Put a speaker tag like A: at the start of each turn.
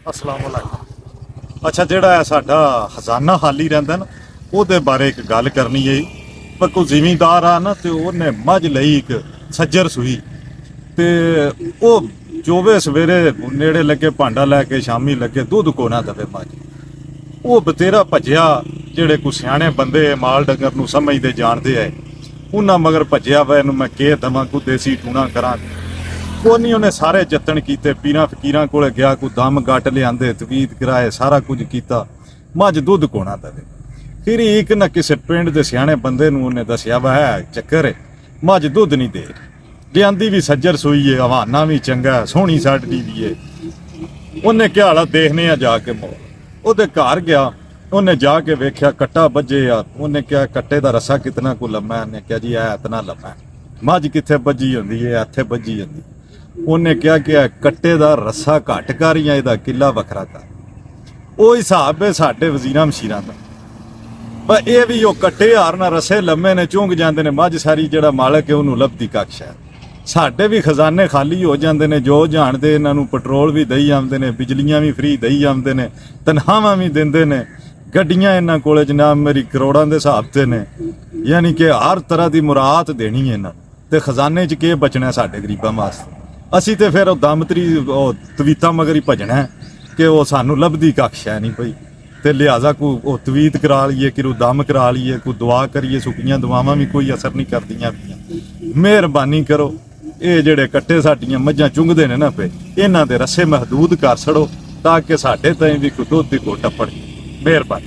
A: अस्सलाम वालेकुम। अच्छा, ਜਿਹੜਾ ਹੈ ਸਾਡਾ ਖਜ਼ਾਨਾ ਖਾਲੀ ਰਹਿੰਦਾ ਨਾ, ਉਹਦੇ ਬਾਰੇ ਇੱਕ ਗੱਲ ਕਰਨੀ ਹੈ। ਪਰ ਕੋਈ ਜ਼ਿਮੀਂਦਾਰ ਆ ਨਾ ਤੇ ਉਹਨੇ ਮੱਝ ਲਈ ਇੱਕ ਸੱਜਰ ਸੂਈ ਤੇ ਉਹ ਚੋਵੇ ਸਵੇਰੇ ਨੇੜੇ ਲੱਗੇ ਭਾਂਡਾ ਲੈ ਕੇ ਸ਼ਾਮੀ ਲੱਗੇ ਦੁੱਧ ਕੋ ਨਾ ਦਵੇ ਮੱਝ। ਉਹ ਬਤੇਰਾ ਭੱਜਿਆ, ਜਿਹੜੇ ਕੋ ਸਿਆਣੇ ਬੰਦੇ ਮਾਲ ਡੰਗਰ ਨੂੰ ਸਮਝਦੇ ਜਾਣਦੇ ਐ ਉਹਨਾਂ ਮਗਰ ਭੱਜਿਆ ਵਾ ਇਹਨੂੰ ਮੈਂ ਕੇ ਦਵਾਂ ਕੋ ਦੇਸੀ ਟੂਣਾ ਕਰਾਂ। ਕੋਨੀ ਉਹਨੇ ਸਾਰੇ ਯਤਨ ਕੀਤੇ, ਪੀਰਾਂ ਫਕੀਰਾਂ ਕੋਲੇ ਗਿਆ, ਕੋਈ ਦਮ ਗੱਟ ਲਿਆਂਦੇ, ਤਵੀਤ ਕਰਾਏ, ਸਾਰਾ ਕੁਝ ਕੀਤਾ, ਮੱਝ ਦੁੱਧ ਕੋਣਾ ਦਵੇ। ਫਿਰ ਇੱਕ ਨਾ ਕਿਸੇ ਪਿੰਡ ਦੇ ਸਿਆਣੇ ਬੰਦੇ ਨੂੰ ਉਹਨੇ ਦੱਸਿਆ ਵਾ ਹੈ ਚੱਕਰ ਹੈ, ਮੱਝ ਦੁੱਧ ਨਹੀਂ ਦੇ ਲਿਆਂਦੀ ਵੀ ਸੱਜਰ ਸੂਈ ਹੈ, ਹਵਾਨਾ ਵੀ ਚੰਗਾ, ਸੋਹਣੀ ਸਾਡਲੀ ਵੀ ਹੈ। ਉਹਨੇ ਕਿਹਾ ਹਾਲਾ ਦੇਖਨੇ ਆ ਜਾ ਕੇ ਮੋਲ। ਉਹਦੇ ਘਰ ਗਿਆ, ਉਹਨੇ ਜਾ ਕੇ ਵੇਖਿਆ ਕੱਟਾ ਵੱਜੇ ਆ। ਉਹਨੇ ਕਿਹਾ ਕੱਟੇ ਦਾ ਰੱਸਾ ਕਿਤਨਾ ਕੋ ਲੰਮਾ? ਉਹਨੇ ਕਿਹਾ ਜੀ ਇਹ ਇਤਨਾ ਲੰਮਾ। ਮੱਝ ਕਿੱਥੇ ਵੱਜੀ ਹੁੰਦੀ ਹੈ? ਇੱਥੇ ਵੱਜੀ ਹੁੰਦੀ। ਉਹਨੇ ਕਿਹਾ ਕਿ ਕੱਟੇ ਦਾ ਰੱਸਾ ਘੱਟ ਕਰ ਜਾਂ ਇਹਦਾ ਕਿੱਲਾ ਵੱਖਰਾ ਕਰ। ਉਹ ਹਿਸਾਬ ਹੈ ਸਾਡੇ ਵਜ਼ੀਰਾਂ ਮਸ਼ੀਰਾਂ ਦਾ। ਪਰ ਇਹ ਵੀ ਉਹ ਕੱਟੇ ਹਾਰ ਨਾਲ ਰੱਸੇ ਲੰਮੇ ਨੇ, ਚੁੰਗ ਜਾਂਦੇ ਨੇ, ਮੱਝ ਸਾਰੀ ਜਿਹੜਾ ਮਾਲਕ ਹੈ ਉਹਨੂੰ ਲੱਭਦੀ ਕੱਖ ਹੈ। ਸਾਡੇ ਵੀ ਖਜ਼ਾਨੇ ਖਾਲੀ ਹੋ ਜਾਂਦੇ ਨੇ, ਜੋ ਜਾਣਦੇ ਇਹਨਾਂ ਨੂੰ ਪੈਟਰੋਲ ਵੀ ਦਈ ਜਾਂਦੇ ਨੇ, ਬਿਜਲੀਆਂ ਵੀ ਫ੍ਰੀ ਦਈ ਜਾਂਦੇ ਨੇ, ਤਨਖਾਹਾਂ ਵੀ ਦਿੰਦੇ ਨੇ, ਗੱਡੀਆਂ ਇਹਨਾਂ ਕੋਲੇ ਜਨਾਬ ਮੇਰੀ ਕਰੋੜਾਂ ਦੇ ਹਿਸਾਬ ਤੇ ਨੇ। ਯਾਨੀ ਕਿ ਹਰ ਤਰ੍ਹਾਂ ਦੀ ਮੁਰਾਦ ਦੇਣੀ ਹੈ ਇਹਨਾਂ ਤੇ ਖਜ਼ਾਨੇ 'ਚ ਕੀ ਬਚਣਾ ਸਾਡੇ ਗਰੀਬਾਂ ਵਾਸਤੇ। ਅਸੀਂ ਤੇ ਫਿਰ ਉਹ ਦਮਤਰੀ ਉਹ ਤਵੀਤਾਂ ਮਗਰ ਹੀ ਭਜਣਾ ਕਿ ਉਹ ਸਾਨੂੰ ਲੱਭਦੀ ਕੱਖ ਹੈ ਨਹੀਂ ਪਈ, ਤੇ ਲਿਹਾਜ਼ਾ ਕੋ ਉਹ ਤਵੀਤ ਕਰਾ ਲਈਏ, ਕਿ ਉਹ ਦਮ ਕਰਾ ਲਈਏ, ਕੋਈ ਦੁਆ ਕਰੀਏ, ਸੁੱਕੀਆਂ ਦੁਆਵਾਂ ਵੀ ਕੋਈ ਅਸਰ ਨਹੀਂ ਕਰਦੀਆਂ ਪਈਆਂ। ਮਿਹਰਬਾਨੀ ਕਰੋ, ਇਹ ਜਿਹੜੇ ਕੱਟੇ ਸਾਡੀਆਂ ਮੱਝਾਂ ਚੁੰਗਦੇ ਨੇ ਨਾ ਪਏ, ਇਹਨਾਂ ਦੇ ਰੱਸੇ ਮਹਦੂਦ ਕਰ ਛੜੋ ਤਾਂ ਕਿ ਸਾਡੇ ਤਾਈਂ ਵੀ ਕੋਈ ਦੁੱਧ ਦੀ ਘੁੱਟ ਪੜੇ। ਮਿਹਰਬਾਨੀ।